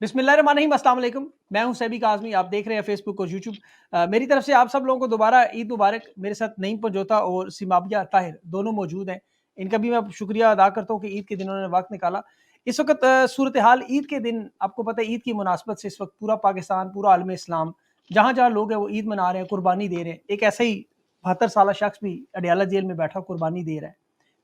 बिस्मिल्लाहिर्रहमानिर्रहीम, अस्सलाम वालेकुम। मैं हूं सैबी काज़मी, आप देख रहे हैं फेसबुक और यूट्यूब। मेरी तरफ से आप सब लोगों को दोबारा ईद मुबारक। मेरे साथ नईम पंजोता और सिमाबिया ताहिर दोनों मौजूद हैं। इनका भी मैं शुक्रिया अदा करता हूं कि ईद के दिन उन्होंने वक्त निकाला। इस वक्त सूरत हाल ईद के दिन, आपको पता है ईद की मुनासबत से इस वक्त पूरा पाकिस्तान, पूरा आलम इस्लाम, जहाँ जहाँ लोग हैं वो ईद मना रहे हैं, कुर्बानी दे रहे हैं। एक ऐसा ही 72 साल शख्स भी अडियाला जेल में बैठा कुर्बानी दे रहा है।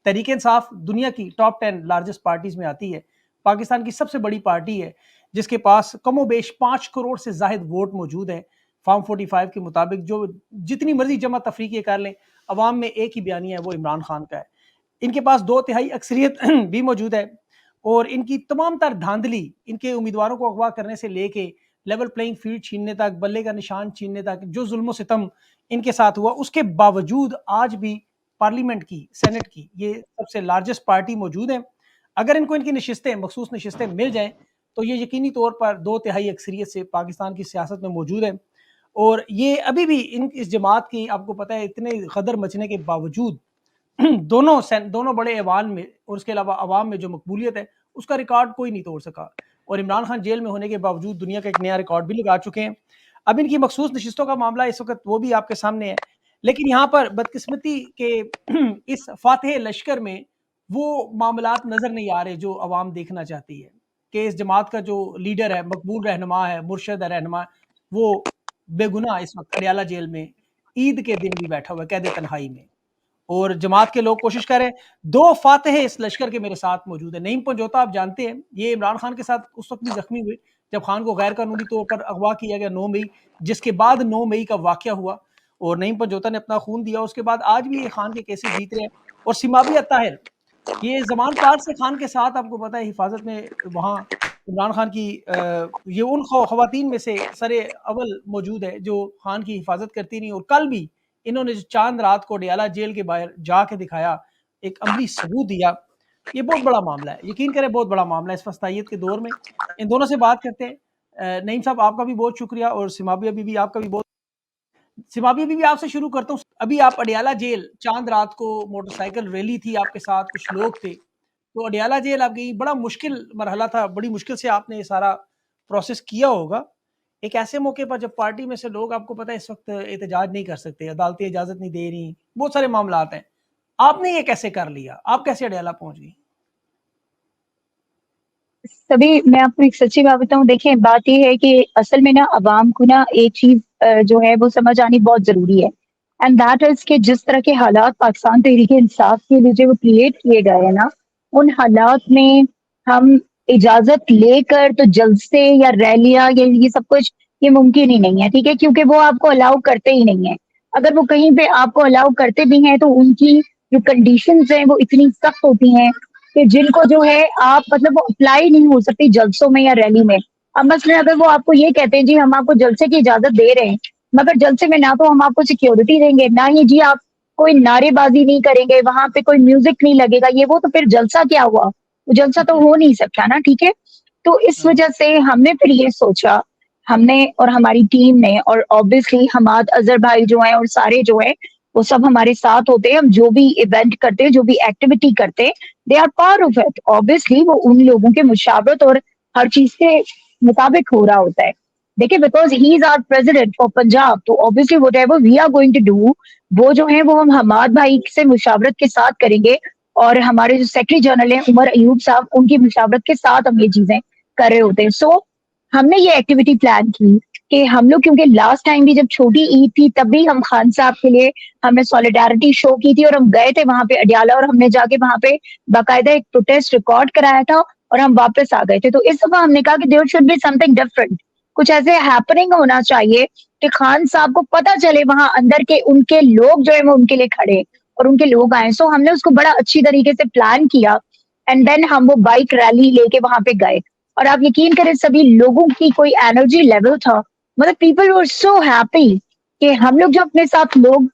तहरीक इंसाफ दुनिया की टॉप 10 लार्जेस्ट पार्टीज में आती है, पाकिस्तान की सबसे बड़ी पार्टी है, जिसके पास कमो बेश 5 करोड़ से जायद वोट मौजूद हैं। फॉर्म 45 के मुताबिक जो जितनी मर्जी जमा तफरीक कर लें, अवाम में एक ही बयानी है, वो इमरान खान का है। इनके पास 2/3 अक्सरियत भी मौजूद है और इनकी तमाम तर धांधली, इनके उम्मीदवारों को अगवा करने से लेके लेवल प्लेइंग फील्ड छीनने तक, बल्ले का निशान छीनने तक, जो जुल्म सितम इनके साथ हुआ, उसके बावजूद आज भी पार्लियामेंट की, सेनेट की, ये सबसे लार्जेस्ट पार्टी मौजूद है। अगर इनको इनकी नशिस्तें, मखसूस नशिस्तें मिल जाएं तो ये यकीनी तौर पर 2/3 अक्सरियत से पाकिस्तान की सियासत में मौजूद है। और ये अभी भी इस जमात की, आपको पता है, इतने गदर मचने के बावजूद दोनों बड़े ऐवान में और उसके अलावा अवाम में जो मकबूलियत है, उसका रिकॉर्ड कोई नहीं तोड़ सका। और इमरान खान जेल में होने के बावजूद दुनिया का एक नया रिकॉर्ड भी लगा चुके हैं। अब इनकी मखसूस नशिस्तों का मामला इस वक्त वो भी आपके सामने है। लेकिन यहाँ पर बदकिस्मती के इस फातह लश्कर में वो मामलात नजर नहीं आ रहे जो अवाम देखना चाहती है, कि इस जमात का जो लीडर है, मकबूल रहनुमा है, मुर्शद रहनुमा, वो बेगुनाह इस वक्त अडियाला जेल में ईद के दिन भी बैठा हुआ है, कैद तन्हाई में। और जमात के लोग कोशिश करें। 2 फातेह इस लश्कर के मेरे साथ मौजूद है। नईम पंजोता, आप जानते हैं, ये इमरान खान के साथ उस वक्त भी जख्मी हुए जब खान को गैर कानूनी तौर पर अगवा किया गया 9 मई, जिसके बाद 9 मई का वाकया हुआ और नईम पंजोता ने अपना खून दिया। उसके बाद आज भी ये खान के केसेस जीत रहे हैं। और सिमाबिया ताहिर, ये जमान पार्क से खान के साथ, आपको पता है, हिफाजत में वहाँ इमरान खान की ये उन खवातीन में से सरे अव्वल मौजूद है जो खान की हिफाजत करती रही। और कल भी इन्होंने जो चांद रात को अडियाला जेल के बाहर जाके दिखाया, एक अमली सबूत दिया, ये बहुत बड़ा मामला है। यकीन करें, बहुत बड़ा मामला है इस वस्तायत के दौर में। इन दोनों से बात करते हैं। नईम साहब, आपका भी बहुत शुक्रिया और सिमाबिया बीबी आपका भी बहुत। सिमाबिया बीबी, आपसे शुरू करता हूँ। अभी आप अडियाला जेल, चांद रात को मोटरसाइकिल रैली थी, आपके साथ कुछ लोग थे, तो अडियाला जेल आप गई, बड़ा मुश्किल मरहला था, बड़ी मुश्किल से आपने ये सारा प्रोसेस किया होगा। एक ऐसे मौके पर जब पार्टी में से लोग, आपको पता है, इस वक्त एहतजाज नहीं कर सकते, अदालतें इजाजत नहीं दे रही, बहुत सारे मामला हैं, आपने ये कैसे कर लिया? आप कैसे अडियाला पहुंच गई? तभी मैं आपको एक सच्ची बात बताऊं। देखिए, बात ये है कि असल में ना अवाम को ना एक चीज जो है वो समझ आनी बहुत जरूरी है। एंड दैट इज कि जिस तरह के हालात पाकिस्तान तहरीक इंसाफ के लिए जो वो क्रिएट किए गए हैं ना, उन हालात में हम इजाजत लेकर तो जलसे या रैलियां या ये सब कुछ ये मुमकिन ही नहीं है, ठीक है, क्योंकि वो आपको अलाउ करते ही नहीं है। अगर वो कहीं पे आपको अलाउ करते भी हैं तो उनकी जो कंडीशंस हैं वो इतनी सख्त होती हैं कि जिनको जो है आप मतलब वो अप्लाई नहीं हो सकती जलसों में या रैली में। अब मसलन अगर वो आपको ये कहते हैं जी हम आपको जलसे की इजाजत दे रहे हैं, मगर जलसे में ना तो हम आपको सिक्योरिटी देंगे, ना ही जी आप कोई नारेबाजी नहीं करेंगे, वहां पे कोई म्यूजिक नहीं लगेगा, ये वो, तो फिर जलसा क्या हुआ? वो जलसा तो हो नहीं सकता ना, ठीक है। तो इस वजह से हमने फिर ये सोचा, हमने और हमारी टीम ने, और ऑब्वियसली हमाद अजहर भाई जो है और सारे जो है वो सब हमारे साथ होते हैं। हम जो भी इवेंट करते हैं, जो भी एक्टिविटी करते हैं, they are part of it. Obviously वो उन लोगों के मुशावरत और हर चीज के मुताबिक हो रहा होता है। देखिए, because he is our president for Punjab, तो obviously whatever we are going to do, वो जो है वो हम हमाद भाई से मुशावरत के साथ करेंगे। और हमारे जो सेक्रेटरी जनरल हैं उमर अयूब साहब, उनकी मुशावरत के साथ हम ये चीजें कर रहे होते हैं। सो हमने ये एक्टिविटी प्लान की कि हम लोग, क्योंकि लास्ट टाइम भी जब छोटी ईद थी तब भी हम खान साहब के लिए हमने सॉलिडारिटी शो की थी और हम गए थे वहां पे अडियाला और हमने जाके वहां पे बाकायदा एक प्रोटेस्ट रिकॉर्ड कराया था और हम वापस आ गए थे। तो इस दफा हमने कहा कि there should be something different, कुछ ऐसे हैपनिंग होना चाहिए कि खान साहब को पता चले वहां अंदर के उनके लोग जो है वो उनके लिए खड़े और उनके लोग आए। सो हमने उसको बड़ा अच्छी तरीके से प्लान किया एंड देन हम वो बाइक रैली लेके वहां पे गए। और आप यकीन करें, सभी लोगों की कोई एनर्जी लेवल था, मतलब पीपल वर सो हैप्पी कि हम लोग जो अपने साथ लोग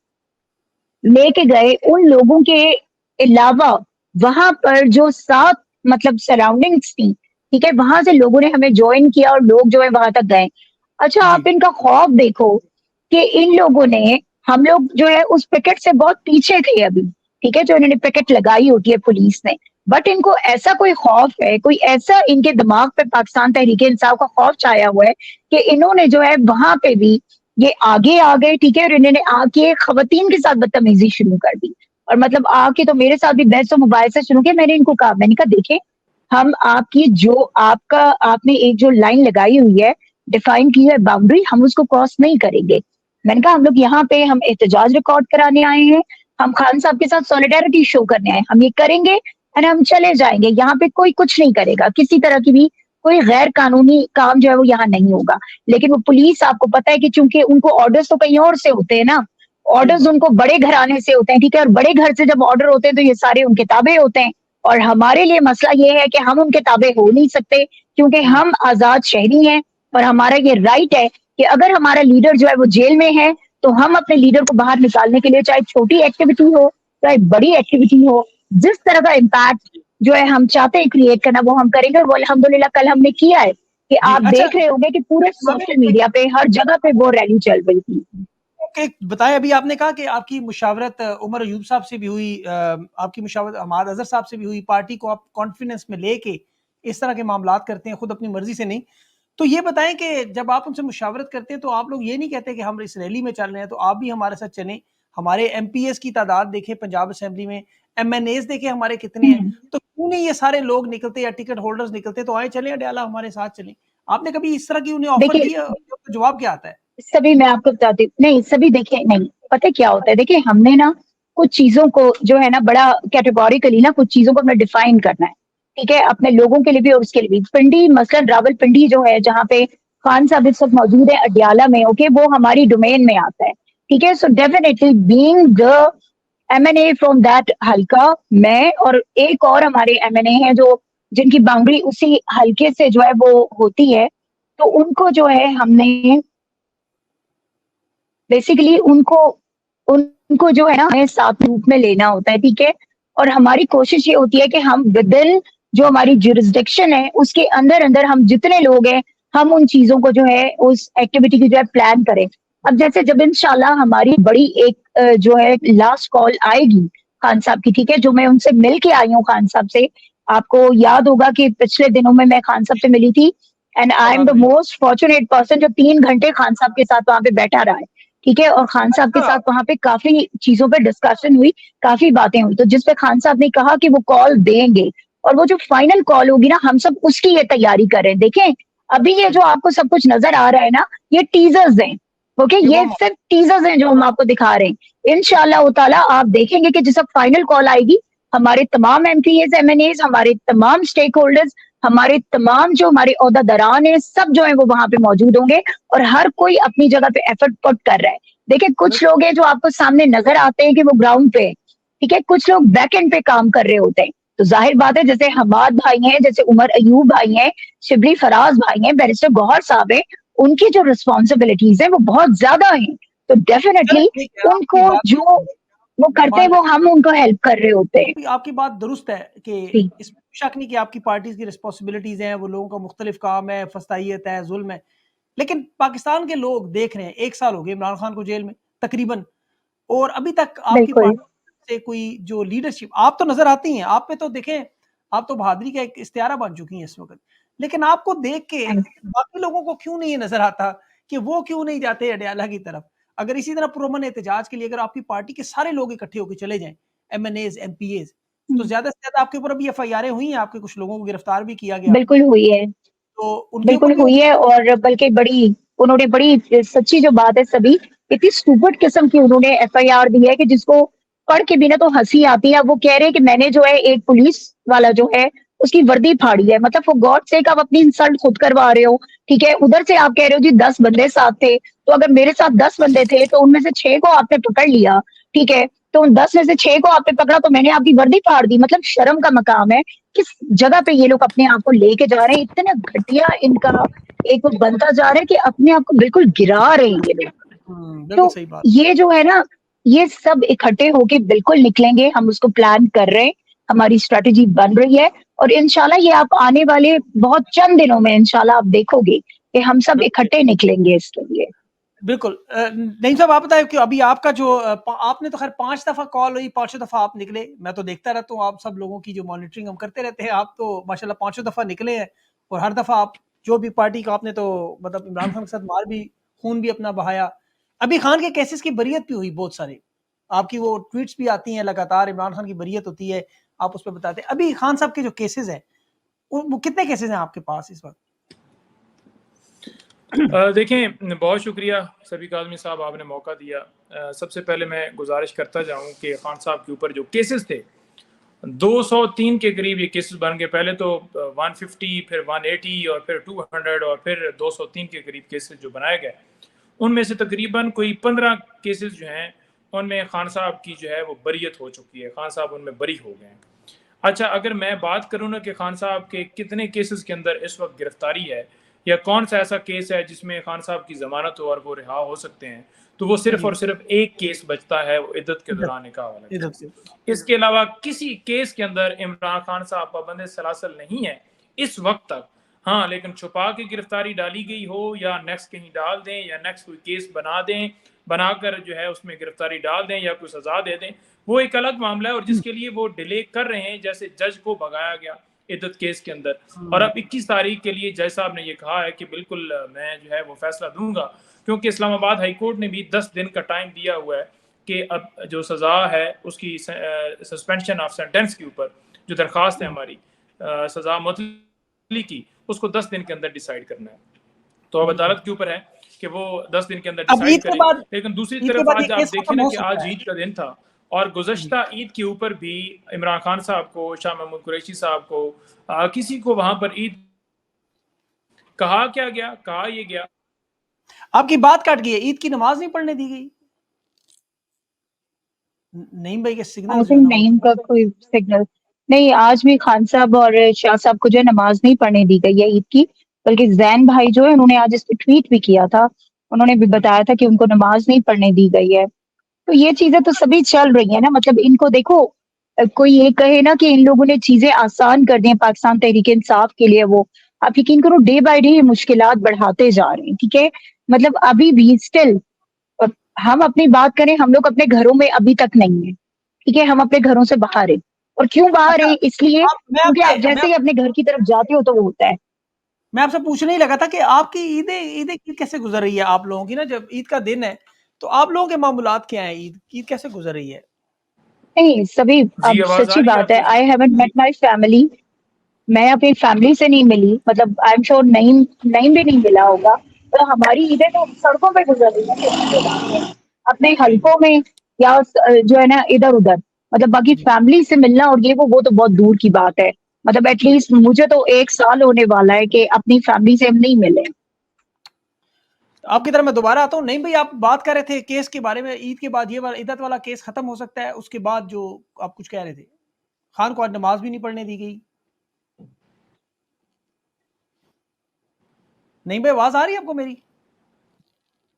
लेके गए, उन लोगों के अलावा वहां पर जो सात मतलब सराउंडिंग्स थी, ठीक है, वहां से लोगों ने हमें ज्वाइन किया और लोग जो है वहां तक गए। अच्छा, आप जी। इनका खौफ देखो कि इन लोगों ने, हम लोग जो है उस पिकेट से बहुत पीछे थे अभी, ठीक है, जो इन्होंने पिकेट लगाई होती है पुलिस ने, बट इनको ऐसा कोई खौफ है, कोई ऐसा इनके दिमाग पे पाकिस्तान तहरीक इंसाफ का खौफ छाया हुआ है कि इन्होंने जो है वहां पे भी ये आगे आ गए, ठीक है, और इन्होंने आके खवातीन के साथ बदतमीजी शुरू कर दी। और मतलब आके तो मेरे साथ भी बहस और मुबाहिसा शुरू किया। मैंने इनको कहा, मैंने कहा देखें, हम आपकी जो आपका आपने एक जो लाइन लगाई हुई है, डिफाइन की है बाउंड्री, हम उसको क्रॉस नहीं करेंगे। मैंने कहा हम लोग यहाँ पे हम एहतजाज रिकॉर्ड कराने आए हैं, हम खान साहब के साथ सॉलिडारिटी शो करने आए हैं, हम ये करेंगे एंड हम चले जाएंगे। यहाँ पे कोई कुछ नहीं करेगा, किसी तरह की भी कोई गैर कानूनी काम जो है वो यहाँ नहीं होगा। लेकिन वो पुलिस, आपको पता है कि चूंकि उनको ऑर्डर्स तो कहीं और से होते हैं ना, ऑर्डर्स उनको बड़े घराने से होते हैं, ठीक है, और बड़े घर से जब ऑर्डर होते हैं तो ये सारे उनके ताबे होते हैं। और हमारे लिए मसला ये है कि हम उनके ताबे हो नहीं सकते, क्योंकि हम आजाद शहरी हैं और हमारा ये राइट है कि अगर हमारा लीडर जो है वो जेल में है तो हम अपने लीडर को बाहर निकालने के लिए, चाहे छोटी एक्टिविटी हो चाहे बड़ी एक्टिविटी हो, जिस तरह का इम्पैक्ट जो है हम चाहते हैं क्रिएट करना वो हम करेंगे। वो अल्हम्दुलिल्लाह कल हमने किया है कि आप अच्छा, देख रहे होंगे कि पूरे सोशल मीडिया पे हर जगह पे वो रैली चल रही थी। ओके, बताएं, अभी आपने कहा कि आपकी मुशावरत उमर अयूब साहब से भी हुई, आपकी मुशावरत अहमद अजहर साहब से भी हुई, पार्टी को आप कॉन्फिडेंस में लेके इस तरह के मामलात करते हैं, खुद अपनी मर्जी से नहीं। तो ये बताएं कि जब आप उनसे मुशावरत करते हैं तो आप लोग ये नहीं कहते कि हम इस रैली में चल रहे हैं तो आप भी हमारे साथ चलें, हमारे एमपीएस की तादाद देखें पंजाब असेंबली में, एमएनएस देखें हमारे कितने हैं, तो क्यों नहीं ये सारे लोग निकलते या टिकट होल्डर्स निकलते, तो आए चलें अडयाला हमारे साथ चलें। आपने कभी इस तरह की उन्हें ऑफर देखिए दी है? आपका जवाब क्या आता है? सभी, मैं आपको बताती हूँ, नहीं सभी देखे नहीं, पता है क्या होता है, देखिए हमने ना कुछ चीजों को जो है ना बड़ा कैटेगोरिकली ना कुछ चीजों को हमें डिफाइन करना है, ठीक है, अपने लोगों के लिए भी और उसके लिए भी। पिंडी मसलन रावलपिंडी जो है जहाँ पे खान साहब इस वक्त मौजूद है अडियाला में, ओके, वो हमारी डोमेन में आता है, ठीक है। So definitely being the MNA from that हल्का, मैं और एक और हमारे एमएनए हैं जो जिनकी बाउंड्री उसी हल्के से जो है वो होती है, तो उनको जो है हमने बेसिकली उनको जो है ना हमें साथ रूप में लेना होता है, ठीक है। और हमारी कोशिश ये होती है कि हम विद इन जो हमारी जुरिस्डिक्शन है उसके अंदर अंदर हम जितने लोग हैं हम उन चीजों को जो है उस एक्टिविटी की जो है प्लान करें। अब जैसे जब इंशाल्लाह हमारी बड़ी एक जो है लास्ट कॉल आएगी खान साहब की, ठीक है, जो मैं उनसे मिल के आई हूँ खान साहब से, आपको याद होगा कि पिछले दिनों में मैं खान साहब से मिली थी and I am the most fortunate person जो 3 घंटे खान साहब के साथ वहां पे बैठा रहा है, ठीक है। और खान साहब के साथ वहां पे काफी चीजों पे डिस्कशन हुई, काफी बातें हुई, तो जिसपे खान साहब ने कहा कि वो कॉल देंगे और वो जो फाइनल कॉल होगी ना हम सब उसकी ये तैयारी कर रहे हैं। देखें अभी ये जो आपको सब कुछ नजर आ रहा है ना ये टीजर्स हैं, ओके, ये सिर्फ टीजर्स हैं जो हम आपको दिखा रहे हैं। इंशाल्लाह ताला आप देखेंगे कि जब फाइनल कॉल आएगी हमारे तमाम एमपीएस एमएनएस, हमारे तमाम स्टेक होल्डर्स, हमारे तमाम जो हमारे ओहदेदारान है सब जो है वो वहां पे मौजूद होंगे और हर कोई अपनी जगह पे एफर्ट पुट कर रहा है। देखिए कुछ लोग हैं जो आपको सामने नजर आते हैं कि वो ग्राउंड पे, ठीक है, कुछ लोग बैक एंड पे काम कर रहे होते हैं। तो जाहिर बात है जैसे हमाद भाई हैं, जैसे उमर अयूब भाई हैं, शिबली फराज भाई हैं, बैरिस्टर गौहर साहब हैं, उनकी जो रिस्पॉन्सिबिलिटीज है वो बहुत ज्यादा है। तो डेफिनेटली उनको जो वो करते हैं वो हम उनको हेल्प कर रहे होते हैं। आपकी बात दुरुस्त है कि इसमें शक नहीं कि आपकी पार्टी की रिस्पॉन्सिबिलिटीज हैं, वो लोगों का मुख्तलिफ काम है, फस्तायत है, जुल्म है, लेकिन पाकिस्तान के लोग देख रहे हैं 1 साल हो गए इमरान खान को जेल में तकरीबन, और अभी तक आपकी पार्टी से कोई जो लीडरशिप, आप तो नजर आती हैं, आप पे तो देखें आप तो बहादुरी का एक इस्तियारा बन चुकी हैं इस वक्त, लेकिन आपको देख के बाकी लोगों को क्यों नहीं नजर आता कि वो क्यों नहीं जाते अडयाला की तरफ? अगर इसी तरह पुरअमन एहतजाज के लिए अगर आपकी पार्टी के सारे लोग इकट्ठे होकर चले जाएं, एमएनएज एमपीएज, तो ज्यादा से ज्यादा आपके ऊपर अभी एफआईआर हुई हैं, आपके कुछ लोगों को गिरफ्तार भी किया गया, बिल्कुल हुई है, तो बिल्कुल हुई है। और बल्कि बड़ी उन्होंने बड़ी सच्ची जो बात है, सभी इतनी स्टूपिड किस्म की उन्होंने एफआईआर दी है कि जिसको पढ़ के भी ना तो हंसी आती है। वो कह रहे हैं कि मैंने जो है एक पुलिस वाला जो है उसकी वर्दी फाड़ी है, मतलब फॉर गॉड सेक आप अपनी इंसल्ट खुद करवा रहे हो, ठीक है। उधर से आप कह रहे हो जी 10 बंदे साथ थे, तो अगर मेरे साथ 10 बंदे थे तो उनमें से 6 को आपने पकड़ लिया, ठीक है, तो उन 10 में से 6 को आपने पकड़ा तो मैंने आपकी वर्दी फाड़ दी। मतलब शर्म का मकाम है किस जगह पे ये लोग अपने आप को लेके जा रहे हैं, इतना घटिया इनका एक वो बनता जा रहा है कि अपने आप को बिल्कुल गिरा रहे हैं ये लोग। तो सही बात। ये जो है ना ये सब इकट्ठे होके बिल्कुल निकलेंगे, हम उसको प्लान कर रहे हैं, हमारी स्ट्रेटेजी बन रही है और इंशाल्लाह ये आप आने वाले बहुत चंद दिनों में इंशाल्लाह आप देखोगे कि हम सब इकट्ठे निकलेंगे इसके लिए। बिल्कुल। नईम साहब आप बताएं कि अभी आपका जो आपने तो खैर 5 दफ़ा कॉल हुई, 5 दफ़ा आप निकले। मैं तो देखता रहता हूँ आप सब लोगों की जो मॉनिटरिंग हम करते रहते हैं। आप तो माशाल्लाह 5 दफ़ा निकले हैं और हर दफ़ा आप जो भी पार्टी का आपने तो मतलब इमरान खान के साथ मार भी खून भी अपना बहाया। अभी खान के केसेस की बरियत भी हुई बहुत सारे। आपकी वो ट्वीट्स भी आती हैं लगातार, इमरान खान की बरियत होती है, आप उस पे बताते हैं। अभी खान साहब के जो केसेस हैं, वो कितने केसेस हैं आपके पास इस वक़्त? देखें, बहुत शुक्रिया सभी काज़मी साहब, आपने मौका दिया। सबसे पहले मैं गुजारिश करता जाऊं कि खान साहब के ऊपर जो केसेस थे 203 के करीब ये केसेस बन गए। पहले तो 150, फिर 180 और फिर 200 और फिर 203 के करीब केसेस जो बनाए गए, उनमें से तकरीबन कोई 15 केसेस जो हैं उनमें खान साहब की जो है वो बरियत हो चुकी है, खान साहब उनमें बरी हो गए हैं। अच्छा, अगर मैं बात करूँ ना कि खान साहब के कितने केसेस के अंदर इस वक्त गिरफ्तारी है या कौन सा ऐसा केस है जिसमें खान साहब की जमानत हो और वो रिहा हो सकते हैं, तो वो सिर्फ जी, और सिर्फ एक केस बचता है, वो इद्दत के इधर दौरान निकाह वाला इधर केस। से। इसके अलावा किसी केस के अंदर इमरान खान साहब पाबंद सलासल नहीं है इस वक्त तक। हाँ, लेकिन छुपा के गिरफ्तारी डाली गई हो या नेक्स्ट कहीं डाल दें या नेक्स्ट कोई केस बना दें, बनाकर जो है उसमें गिरफ्तारी डाल दें या कोई सजा दे दें, वो एक अलग मामला है और जिसके लिए वो डिले कर रहे हैं। जैसे जज को भगाया गया इद्दत केस के अंदर और अब 21 तारीख के लिए जज साहब ने ये कहा है कि बिल्कुल मैं जो है वो फैसला दूंगा, क्योंकि इस्लामाबाद हाई कोर्ट ने भी 10 दिन का टाइम दिया हुआ है कि अब जो सज़ा है उसकी सस्पेंशन ऑफ सेंटेंस के ऊपर जो दरख्वास्त है हमारी सज़ा मुअत्तली की, उसको 10 दिन के अंदर डिसाइड करना है। तो अब अदालत के ऊपर है कि वो 10 दिन के अंदर अब डिसाइड करें। लेकिन दूसरी ईद के तरफ बाद ये आज आप केस देखें खत्म ना हो कि सकता आज है। ईद का दिन था और जी। गुज़श्ता ईद के ऊपर भी इमरान खान साहब को, शाह महमूद कुरैशी साहब को, किसी को वहां पर ईद कहा क्या गया, कहा ये गया। आपकी बात कट गई है, ईद की नमाज नहीं पढ़ने दी गई? नईम भाई के आई सिग्नल्स जो है थिंक ना वो नईम का कोई सिग्नल नहीं। आज भी खान साहब और शाह साहब को जो है नमाज नहीं पढ़ने दी गई है ईद की, बल्कि जैन भाई जो है उन्होंने आज इस पे ट्वीट भी किया था। उन्होंने भी बताया था कि उनको नमाज नहीं पढ़ने दी गई है। तो ये चीजें तो सभी चल रही है ना, मतलब इनको देखो, कोई ये कहे ना कि इन लोगों ने चीजें आसान कर दी हैं पाकिस्तान तहरीक इंसाफ के लिए, वो आप यकीन करो डे बाय डे मुश्किलात बढ़ाते जा रहे हैं। ठीक है, मतलब अभी भी स्टिल हम अपनी बात करें, हम लोग अपने घरों में अभी तक नहीं है। ठीक है, हम अपने घरों से बाहर है। और क्यों बाहर अच्छा, है? इसलिए आप क्योंकि आप जैसे ही अपने घर की तरफ जाते हो तो वो होता है। मैं आपसे पूछने ही लगा था कि आपकी ईद कैसे गुजर रही है आप लोगों की ना, जब ईद का दिन है तो आप लोगों के मामूलात क्या हैं? ईद कैसे गुजर रही है? नहीं सभी, जी, अब आवाज आ सच्ची रही है बात है, आपको जी? I haven't met my family. मैं अपनी फैमिली से नहीं मिली, मतलब I am sure Naeem Naeem भी नहीं मिला होगा। तो हमारी ईदें तो सड़कों पे गुजर रही है, किसी के घर में, अपने जी, हलकों में, या जो है ना इधर उधर। मतलब बाकी जी। फैमिली से मिलना और ये वो तो बहुत दूर की बात है। मतलब एटलीस्ट मुझे तो 1 साल होने वाला है कि अपनी फैमिली से हम नहीं मिले। आपकी तरफ मैं दोबारा आता हूँ। नहीं भाई, आप बात कर रहे थे केस के बारे में, ईद के बाद ये वाला इद्दत वाला केस खत्म हो सकता है, उसके बाद जो आप कुछ कह रहे थे, खान को आज नमाज भी नहीं पढ़ने दी गई। नहीं भाई, आवाज आ रही है आपको मेरी?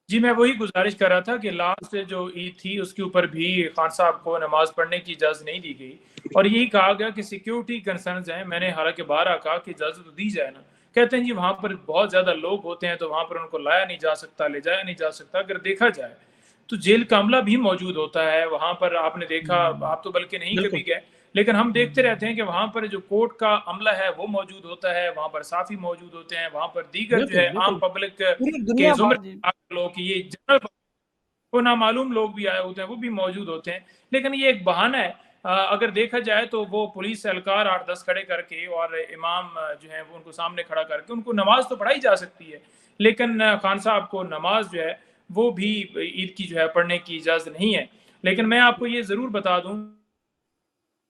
जी, मैं वही गुजारिश कर रहा था कि लास्ट जो ईद थी उसके ऊपर भी खान साहब को नमाज पढ़ने की इजाज़त नहीं दी गई और यही कहा गया कि सिक्योरिटी कंसर्न्स हैं। मैंने हालांकि बारह कहा कि इजाज़त तो दी जाए ना, कहते हैं जी वहाँ पर बहुत ज़्यादा लोग होते हैं तो वहाँ पर उनको लाया नहीं जा सकता, ले जाया नहीं जा सकता। अगर देखा जाए तो जेल का अमला भी मौजूद होता है वहाँ पर। आपने देखा, आप तो बल्कि नहीं कभी बिल्कुल। गए, लेकिन हम देखते रहते हैं कि वहाँ पर जो कोर्ट का अमला है वो मौजूद होता है, वहाँ पर साफी मौजूद होते हैं, वहाँ पर दीगर जो बिल्कुल, है आम बिल्कुल। पब्लिक पूरी के दुनिया जुम्रे जी। लोग, ये जनरल वो नामालूम लोग भी आए होते हैं, वो भी मौजूद होते हैं। लेकिन ये एक बहाना है। अगर देखा जाए तो वो पुलिस एहलकार 8-10 खड़े करके और इमाम जो है वो उनको सामने खड़ा करके उनको नमाज तो पढ़ाई जा सकती है, लेकिन खान साहब को नमाज जो है वो भी ईद की जो है पढ़ने की इजाज़त नहीं है। लेकिन मैं आपको ये ज़रूर बता दूं,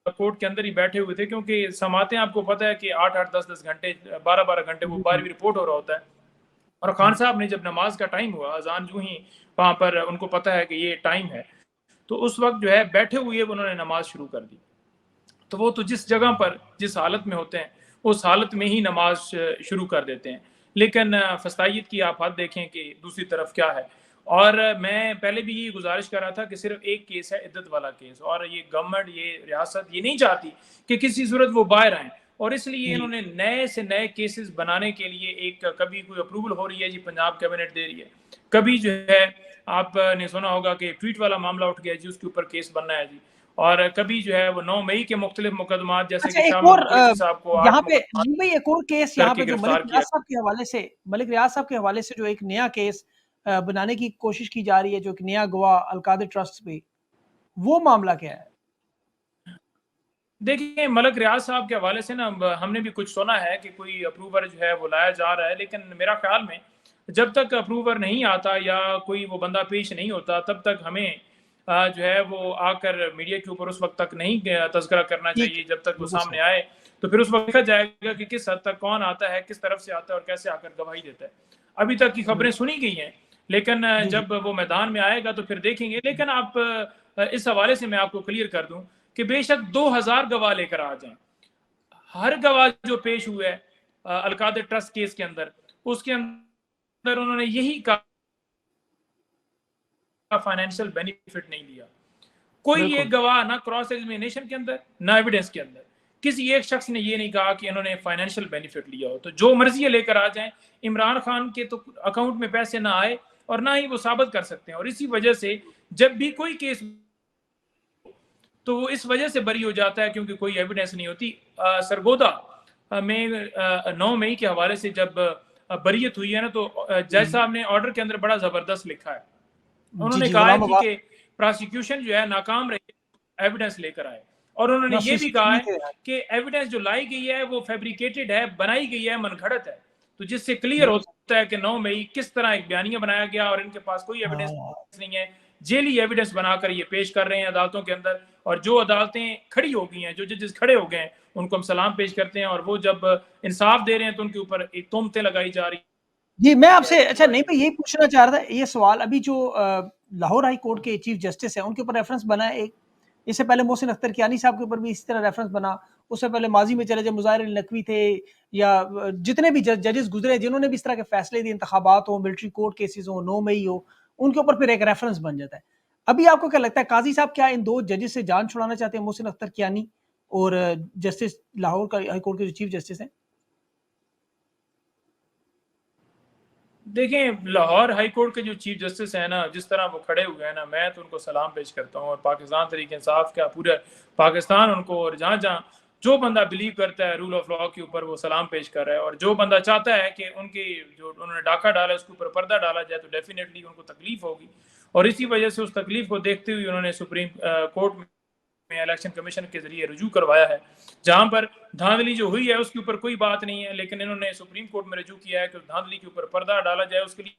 कोर्ट के अंदर ही बैठे हुए थे, क्योंकि समातें आपको पता है कि 8-8, 10-10 घंटे, 12-12 घंटे वो बारहवीं रिपोर्ट हो रहा होता है। और खान साहब ने जब नमाज का टाइम हुआ, अजान जो ही वहां पर उनको पता है कि ये टाइम है, तो उस वक्त जो है बैठे हुए उन्होंने नमाज शुरू कर दी। तो वो तो जिस जगह पर जिस हालत में होते हैं उस हालत में ही नमाज शुरू कर देते हैं। लेकिन फसाइयत की आप हद देखें कि दूसरी तरफ क्या है। और मैं पहले भी ये गुजारिश कर रहा था कि सिर्फ एक केस है इद्दत वाला केस, और ये गवर्नमेंट, ये रियासत ये नहीं चाहती कि किसी सूरत वो बाहर आए। और इसलिए इन्होंने नए से नए केसेस बनाने के लिए एक कभी कोई अप्रूवल हो रही है जी पंजाब कैबिनेट दे रही है, कभी जो है आपने सुना होगा कि ट्वीट वाला मामला उठ गया जी उसके ऊपर केस बनना है जी, और कभी जो है वो 9 मई के मुख्तलिफ मुकदमात जैसे अच्छा कि एक शाह और महमूद कुरैशी साहब को 8 यहाँ पे मुकदमात जी भाई एक और केस यहाँ करके पे जो गिरफ्तार मलिक किया। रियाज साहब के हवाले से जो एक नया केस बनाने की कोशिश की जा रही है, जो एक नया गवाह अलकादिर ट्रस्ट पे, वो मामला क्या है? देखिए मलिक रियाज साहब के हवाले से ना हमने भी कुछ सुना है कि कोई अप्रूवर जो है वो लाया जा रहा है, लेकिन मेरा ख्याल में जब तक अप्रूवर नहीं आता या कोई वो बंदा पेश नहीं होता तब तक हमें जो है वो आकर मीडिया के ऊपर उस वक्त तक नहीं तज़किरा करना ठीक चाहिए है, जब तक वो बिल्कुल सामने सही। आए। तो फिर उस वक्त देखा जाएगा कि किस हद तक कौन आता है, किस तरफ से आता है और कैसे आकर गवाही देता है। अभी तक की खबरें सुनी गई हैं, लेकिन जी, जी। जब वो मैदान में आएगा तो फिर देखेंगे। लेकिन आप इस हवाले से मैं आपको क्लियर कर दूं कि बेशक 2000 गवाह लेकर आ जाएं, हर गवाह जो पेश हुआ है अलकादिर ट्रस्ट केस के अंदर, उसके अंदर उन्होंने यही कहा फाइनेंशियल बेनिफिट नहीं लिया। कोई एक बिल्कुल। गवाह ना क्रॉस एग्जामिनेशन के अंदर ना एविडेंस के अंदर किसी एक शख्स ने ये नहीं कहा कि इन्होंने फाइनेंशियल बेनिफिट लिया हो। तो जो मर्जी लेकर आ जाएं, इमरान खान के तो अकाउंट में पैसे ना आए और ना ही वो साबित कर सकते हैं, और इसी वजह से जब भी कोई केस तो वो इस वजह से बरी हो जाता है क्योंकि कोई एविडेंस नहीं होती। सरगोदा में 9 मई के हवाले से जब बरीयत हुई है ना, तो जज साहब ने ऑर्डर के अंदर बड़ा जबरदस्त लिखा है। जी, उन्होंने जी, कहा है गुलाम जी अब्बास कि प्रोसिक्यूशन जो है नाकाम रही, एविडेंस लेकर आए, और उन्होंने ना ये भी कहा सीसीटीवी है थे। कि एविडेंस जो लाई गई है वो फैब्रिकेटेड है, बनाई गई है, मनगढ़ंत है। तो जिससे क्लियर बिल्कुल। होता है कि 9 मई किस तरह एक बयानिया बनाया गया और इनके पास कोई एविडेंस हाँ, नहीं है, जेली एविडेंस बनाकर ये पेश कर रहे हैं अदालतों के अंदर। और जो अदालतें खड़ी हो गई हैं, जो जजेस खड़े हो गए हैं, उनको हम सलाम पेश करते हैं, और वो जब इंसाफ दे रहे हैं तो उनके ऊपर एक तोहमतें लगाई जा रही जी, मैं है आपसे कि अच्छा वो नहीं मैं यही पूछना चाह रहा था ये सवाल अभी जो लाहौर हाई कोर्ट के चीफ जस्टिस हैं उनके ऊपर रेफरेंस बना है एक, इससे पहले मोहसिन अख्तर कियानी साहब के ऊपर भी इसी तरह रेफरेंस बना, उससे पहले माजी में चले जब मुज़ाहिर अली नकवी थे या जितने भी जजेस गुजरे जिन्होंने भी इस तरह के फैसले दिए, इंतखाबात हो, मिलिट्री कोर्ट केसेस हो, 9 मई हो, उनके ऊपर फिर एक रेफरेंस बन जाता है। अभी आपको क्या लगता है काजी साहब क्या इन 2 जजेस से जान छुड़ाना चाहते हैं, मोहसिन अख्तर कियानी और जस्टिस लाहौर का हाई कोर्ट के जो चीफ जस्टिस हैं? देखें, लाहौर हाई कोर्ट के जो चीफ जस्टिस हैं ना, जिस तरह वो खड़े हुए हैं ना, मैं तो उनको सलाम पेश करता हूँ, और पाकिस्तान तरीके इंसाफ का पूरा पाकिस्तान उनको, और जहाँ जहाँ जो बंदा बिलीव करता है रूल ऑफ लॉ के ऊपर, वो सलाम पेश कर रहा है। और जो बंदा चाहता है कि उनकी जो उन्होंने डाका डाला उसके ऊपर पर्दा डाला जाए, तो डेफिनेटली उनको तकलीफ होगी, और इसी वजह से उस तकलीफ को देखते हुए उन्होंने सुप्रीम कोर्ट में इलेक्शन कमीशन के जरिए रुजू करवाया है, जहां पर धांधली जो हुई है उसके ऊपर कोई बात नहीं है, लेकिन इन्होंने सुप्रीम कोर्ट में रुजू किया है कि धांधली के ऊपर पर्दा डाला जाए उसके लिए।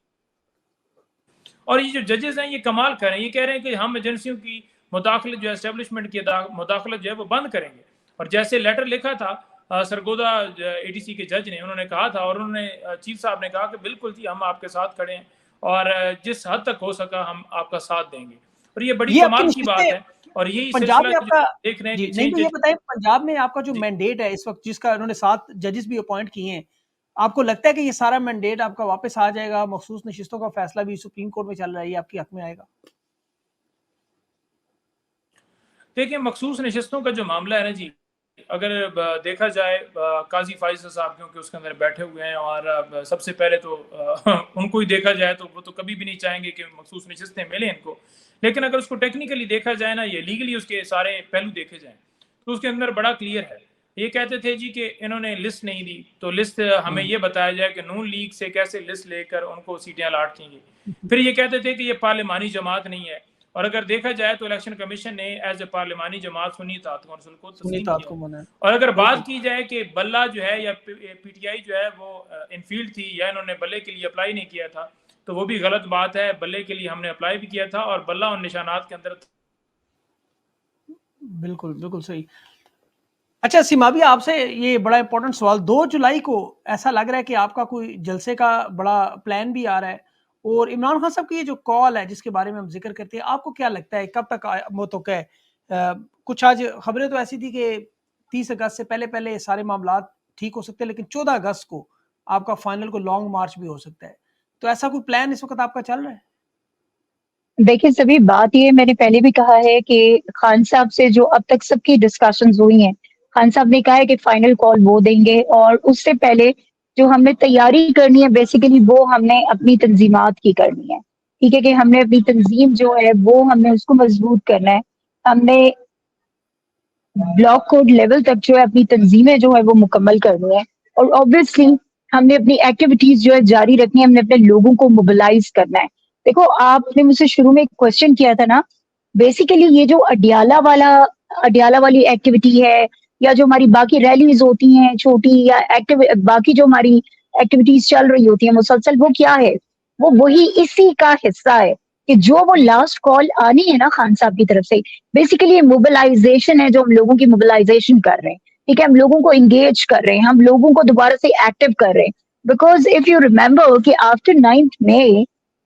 और ये जो जजेस हैं ये कमाल कर रहे हैं, ये कह रहे हैं कि हम एजेंसियों की मुदाखलत जो है, एस्टेब्लिशमेंट की मुदाखलत जो है वो बंद करेंगे। और जैसे लेटर लिखा था सरगोदा एडीसी के जज ने, उन्होंने कहा था, और उन्होंने चीफ साहब ने कहा कि बिल्कुल जी हम आपके साथ खड़े हैं और जिस हद तक हो सका हम आपका साथ देंगे। और ये बड़ी ये आपकी कमाल की बात नशिस्तें है, और यही पंजाब सिलसिला में जो आपका देख रहे हैं जी, कि नहीं 6 तो ये जज बताइए पंजाब में आपका जो जी। मैंडेट है इस वक़्त जिसका उन्होंने 7 जजेस भी अपॉइंट किए हैं, आपको लगता है कि ये सारा मैंडेट आपका वापस आ जाएगा, मखसूस नशिस्तों का फैसला भी सुप्रीम कोर्ट में चल रहा है, ये आपके हक में आएगा? देखिए, मखसूस नशिस्तों का जो मामला है ना जी, अगर देखा जाए काजी फाइज़ साहब क्योंकि उसके अंदर बैठे हुए हैं, और सबसे पहले तो उनको ही देखा जाए तो वो तो कभी भी नहीं चाहेंगे कि मखसूस नशिस्तें मिलें इनको। लेकिन अगर उसको टेक्निकली देखा जाए ना, ये लीगली उसके सारे पहलू देखे जाएँ, तो उसके अंदर बड़ा क्लियर है। ये कहते थे जी कि इन्होंने लिस्ट नहीं दी, तो लिस्ट हमें ये बताया जाए कि नून लीग से कैसे लिस्ट लेकर उनको सीटें अलॉट की गई। फिर ये कहते थे कि ये पार्लिमानी जमात नहीं है, और अगर देखा जाए तो इलेक्शन कमीशन ने एज ए पार्लिमानी जमात सुन्नी इत्तेहाद कौंसिल को सुन्नी तस्लीम इत्तेहाद किया को है। मना है, और अगर बिल्कुल। बात की जाए कि बल्ला जो है या पीटीआई जो है वो इनफील्ड थी या इन्होंने बल्ले के लिए अप्लाई नहीं किया था, तो वो भी गलत बात है। बल्ले के लिए हमने अप्लाई भी किया था और बल्ला उन निशानात के अंदर बिल्कुल, बिल्कुल सही। अच्छा सीमा भी आपसे ये बड़ा इंपॉर्टेंट सवाल 2 जुलाई को ऐसा लग रहा है कि आपका कोई जलसे का बड़ा प्लान भी आ रहा है और इमरान खान साहब की ये जो कॉल है जिसके बारे में हम ज़िक्र करते हैं, आपको क्या लगता है कब तक मुतवक्का है? कुछ आज खबरें तो ऐसी थी कि 30 अगस्त से पहले-पहले सारे मामलात ठीक हो सकते हैं लेकिन 14 अगस्त को आपका फाइनल को लॉन्ग मार्च भी हो सकता है। तो ऐसा कोई प्लान इस वक़्त आपका चल रहा है? देखिए सभी बात ये मैंने पहले भी कहा है कि खान साहब से जो अब तक सबकी डिस्कशंस हुई हैं खान साहब ने कहा है कि फाइनल कॉल वो देंगे, और उससे पहले जो हमने तैयारी करनी है बेसिकली वो हमने अपनी तंजीमात की करनी है। ठीक है, कि हमने अपनी तंजीम जो है वो हमने उसको मजबूत करना है। हमने ब्लॉक कोड लेवल तक जो है अपनी तंजीमें जो है वो मुकम्मल करनी है, और ऑब्वियसली हमने अपनी एक्टिविटीज जो है जारी रखनी है, हमने अपने लोगों को मोबिलाइज करना है। देखो, आपने मुझसे शुरू में एक क्वेश्चन किया था ना, बेसिकली ये जो अडियाला वाली एक्टिविटी है, या जो हमारी बाकी रैलीज होती हैं छोटी, या बाकी जो हमारी एक्टिविटीज चल रही होती हैं मुसलसल, वो क्या है? वो वही इसी का हिस्सा है कि जो वो लास्ट कॉल आनी है ना खान साहब की तरफ से, बेसिकली मोबिलाइजेशन है, जो हम लोगों की मोबिलाइजेशन कर रहे हैं। ठीक है, हम लोगों को इंगेज कर रहे हैं, हम लोगों को दोबारा से एक्टिव कर रहे हैं। बिकॉज इफ यू रिमेम्बर कि आफ्टर 9th मई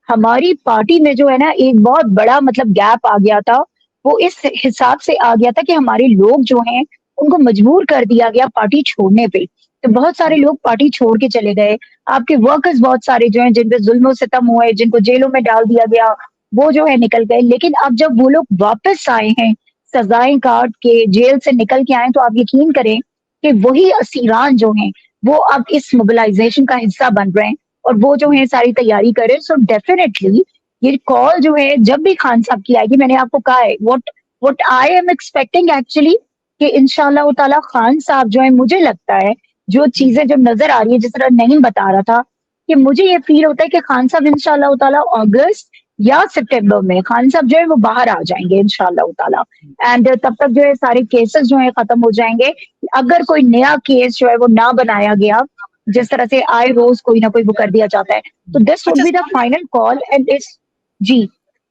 हमारी पार्टी में जो है ना एक बहुत बड़ा मतलब गैप आ गया था। वो इस हिसाब से आ गया था कि हमारे लोग जो हैं उनको मजबूर कर दिया गया पार्टी छोड़ने पे। तो बहुत सारे लोग पार्टी छोड़ के चले गए। आपके वर्कर्स बहुत सारे जो हैं जिन पे जुल्म और सितम हुए, जिनको जेलों में डाल दिया गया, वो जो है निकल गए। लेकिन अब जब वो लोग वापस आए हैं सजाएं काट के, जेल से निकल के आए, तो आप यकीन करें कि वही असीरान जो हैं वो अब इस मोबिलाइजेशन का हिस्सा बन रहे हैं, और वो जो है सारी तैयारी कर रहे हैं। सो डेफिनेटली ये कॉल जो है जब भी खान साहब की आएगी, मैंने आपको कहा है what I am expecting actually, कि इंशाल्लाह ताला खान साहब जो है, मुझे लगता है जो चीजें जो नजर आ रही है, जिस तरह नहीं बता रहा था, कि मुझे ये फील होता है कि खान साहब इंशाल्लाह ताला अगस्त या सितंबर में खान साहब जो है वो बाहर आ जाएंगे इंशाल्लाह ताला। एंड तब तक जो है सारे केसेस जो है खत्म हो जाएंगे। अगर कोई नया केस जो है वो ना बनाया गया, जिस तरह से आए रोज कोई ना कोई वो कर दिया जाता है, तो दिस वुड अच्छा, be the final call and this. जी,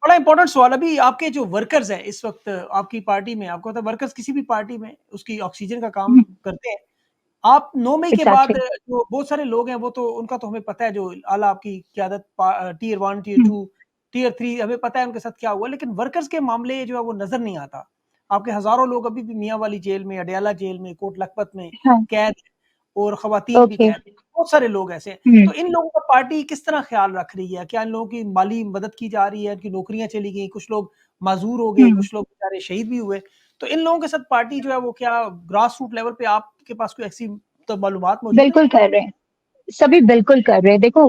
बड़ा इंपॉर्टेंट सवाल। अभी आपके जो वर्कर्स हैं इस वक्त आपकी पार्टी में, आपको पता है वर्कर्स किसी भी पार्टी में उसकी ऑक्सीजन का काम करते हैं। आप 9 मई के बाद एग्जैक्टली। जो बहुत सारे लोग हैं वो तो उनका तो हमें पता है, जो आला आपकी क़यादत टियर 1, टियर 2, टियर 3 हमें पता है उनके साथ क्या हुआ, लेकिन वर्कर्स के मामले जो है वो नज़र नहीं आता। आपके हज़ारों लोग अभी भी मियाँ वाली जेल में, अडयाला जेल में, कोट लखपत में हाँ, कैद हैं, और ख़वातीन भी ओके। कैद हैं। बहुत सारे लोग ऐसे हैं। तो इन लोगों का पार्टी किस तरह ख़्याल रख रही है? क्या इन लोगों की माली मदद की जा रही है? उनकी नौकरियाँ चली गई, कुछ लोग माज़ूर हो गए, कुछ लोग बेचारे शहीद भी हुए। तो इन लोगों के साथ पार्टी जो है वो क्या ग्रास रूट लेवल पे आपके पास कोई ऐसी तो मालूमात मौजूद है? बिल्कुल कर रहे हैं, सभी बिल्कुल कर रहे हैं। देखो,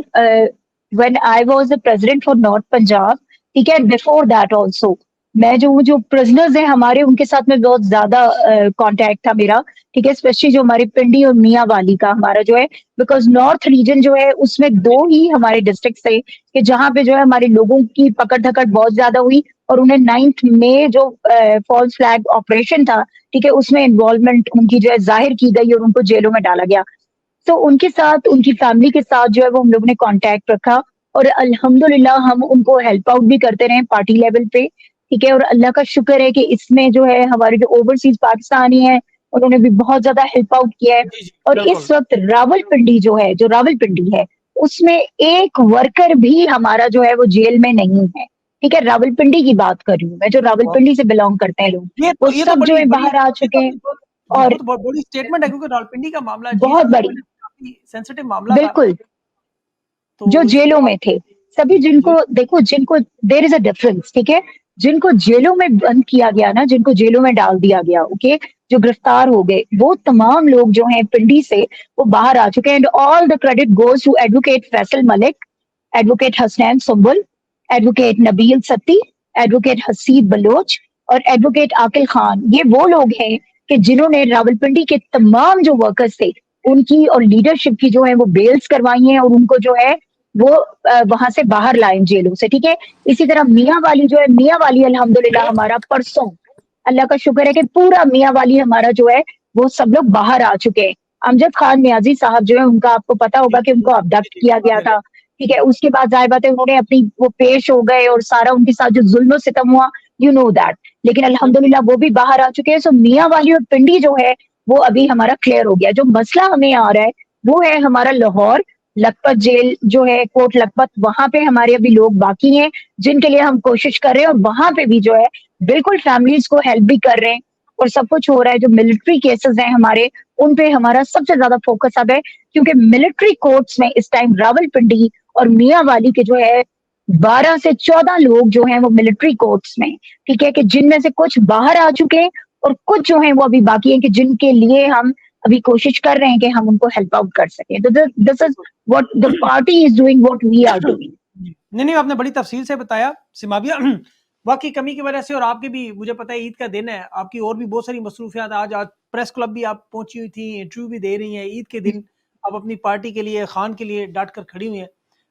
when I was the president for north Punjab, ठीक है, बिफोर दैट आल्सो मैं जो प्रिजनर्स हैं हमारे, उनके साथ में बहुत ज्यादा कांटेक्ट था मेरा। ठीक है, स्पेशली जो हमारे पिंडी और मियाँ वाली का हमारा जो है, बिकॉज नॉर्थ रीजन जो है उसमें 2 ही हमारे डिस्ट्रिक्ट थे कि जहाँ पे जो है हमारे लोगों की पकड़ धकड़ बहुत ज्यादा हुई, और उन्हें 9th में जो फॉल्स फ्लैग ऑपरेशन था, ठीक है, उसमें इन्वॉल्वमेंट उनकी जो है जाहिर की गई और उनको जेलों में डाला गया। तो उनके साथ, उनकी फैमिली के साथ जो है वो हम लोगों ने कांटेक्ट रखा, और अल्हम्दुलिल्लाह हम उनको हेल्प आउट भी करते रहे पार्टी लेवल पे। ठीक है, और अल्लाह का शुक्र है कि इसमें जो है हमारे जो ओवरसीज पाकिस्तानी हैं उन्होंने भी बहुत ज्यादा हेल्प आउट किया है। जी, जी, और बिल्कुल। इस वक्त रावलपिंडी जो है, जो रावलपिंडी है, उसमें एक वर्कर भी हमारा जो है वो जेल में नहीं है। ठीक है, रावलपिंडी की बात कर रही हूँ मैं, जो वाह! रावलपिंडी से बिलोंग करते हैं लोग, वो ये तो सब जो बड़ी है बड़ी बाहर आ ये चुके तो हैं। बहुत जी, और वो तो बहुत बड़ी स्टेटमेंट है, क्योंकि रावलपिंडी का मामला जी बहुत सबसे बड़ी, पहले काफ़ी सेंसिटिव मामला था। बिल्कुल, जो तो इसको जेलों में थे, सभी जी, जिनको देखो, जिनको देयर इज अ डिफरेंस, ठीक है, जिनको जेलों में बंद किया गया ना, जिनको जेलों में डाल दिया गया, ओके, जो गिरफ्तार हो गए, वो तमाम लोग जो हैं पिंडी से वो बाहर आ चुके हैं। And all the credit goes to advocate Faisal Malik, advocate Hasnain Sumbul, advocate Nabeel Satti, advocate Haseeb Baloch, और एडवोकेट आकिल खान। ये वो लोग हैं कि जिन्होंने रावलपिंडी के तमाम जो वर्कर्स थे उनकी और लीडरशिप की जो है वो बेल्स करवाई हैं, और उनको जो है वो वहां से बाहर लाए जेलों से। ठीक है, इसी तरह मियाँ वाली जो है, मियाँ वाली अल्हम्दुलिल्लाह हमारा परसों, अल्लाह का शुक्र है कि पूरा मियाँ वाली हमारा जो है वो सब लोग बाहर आ चुके हैं। अमजद खान नियाजी साहब जो है, उनका आपको पता जी, होगा कि उनको अबडक्ट जी, किया गया था। ठीक है, उसके बाद जाहिर बात है उन्होंने अपनी वो पेश हो गए, और सारा उनके साथ जो जुल्म सितम हुआ, यू नो दैट। लेकिन अल्हम्दुलिल्लाह वो भी बाहर आ चुके हैं। सो मियाँ वाली और पिंडी जो है वो अभी हमारा क्लियर हो गया। जो मसला हमें आ रहा है वो है हमारा लाहौर लखपत जेल जो है, कोट लखपत, वहां पे हमारे अभी लोग बाकी हैं जिनके लिए हम कोशिश कर रहे हैं, और वहां पे भी जो है बिल्कुल फैमिलीज को हेल्प भी कर रहे हैं, और सब कुछ हो रहा है। जो मिलिट्री केसेस हैं हमारे, उन पे हमारा सबसे ज्यादा फोकस अब है, क्योंकि मिलिट्री कोर्ट्स में इस टाइम रावलपिंडी और मियाँ वाली के जो है 12 से 14 लोग जो हैं वो मिलिट्री कोर्ट्स में, ठीक है, कि जिनमें से कुछ बाहर आ चुके हैं और कुछ जो है वो अभी बाकी है कि जिनके लिए हम अभी कोशिश कर रहे हैं कि हम उनको हेल्प आउट कर सकें। तो this is what the party is doing, what we are doing. नहीं, आपने बड़ी तफसील से बताया सिमाबिया। वाकई कमी की वजह से, और आपके भी, मुझे पता है ईद का दिन है, आपकी और भी बहुत सारी मसरूफियात, आज प्रेस क्लब भी आप पहुंची हुई थी, इंटरव्यू भी दे रही हैं, ईद के दिन आप अपनी पार्टी के लिए, खान के लिए डट कर खड़ी हुई हैं।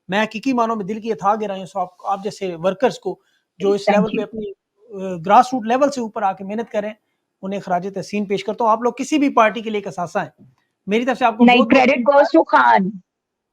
मैं हकीकी मानों में दिल की अथाह गिरा हूँ आप जैसे वर्कर्स को, जो इस लेवल पे अपनी ग्रास रूट लेवल से ऊपर आके मेहनत करें, उन्हें खराज तहसीन पेश करता हूँ। आप लोग किसी भी पार्टी के लिए एक असासा है। मेरी तरफ से आपको नहीं, बहुत credit goes to Khan.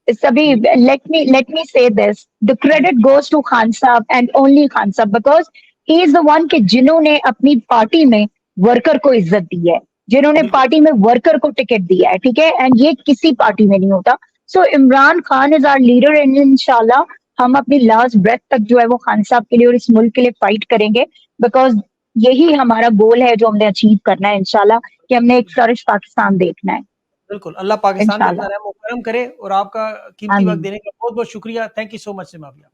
Sabi, let me say this. The credit goes to Khan Saab and only Khan Saab because he is the one के जिन्होंने अपनी पार्टी में वर्कर को इज्जत दी है, जिन्होंने पार्टी में वर्कर को टिकट दिया है, ठीक है, एंड ये किसी पार्टी में नहीं होता। So Imran Khan is our leader and इंशाल्लाह हम अपनी लास्ट ब्रेथ तक जो है वो खान साहब के लिए और इस मुल्क के लिए फाइट करेंगे, बिकॉज यही हमारा गोल है जो हमने अचीव करना है इंशाल्लाह, कि हमने एक फ्लरिश पाकिस्तान देखना है बिल्कुल। अल्लाह पाकिस्तान पे अपना इंशाल्लाह। रहम व करम करे, और आपका कीमती वक्त आमीन। देने का बहुत बहुत शुक्रिया। Thank you so much Simabia.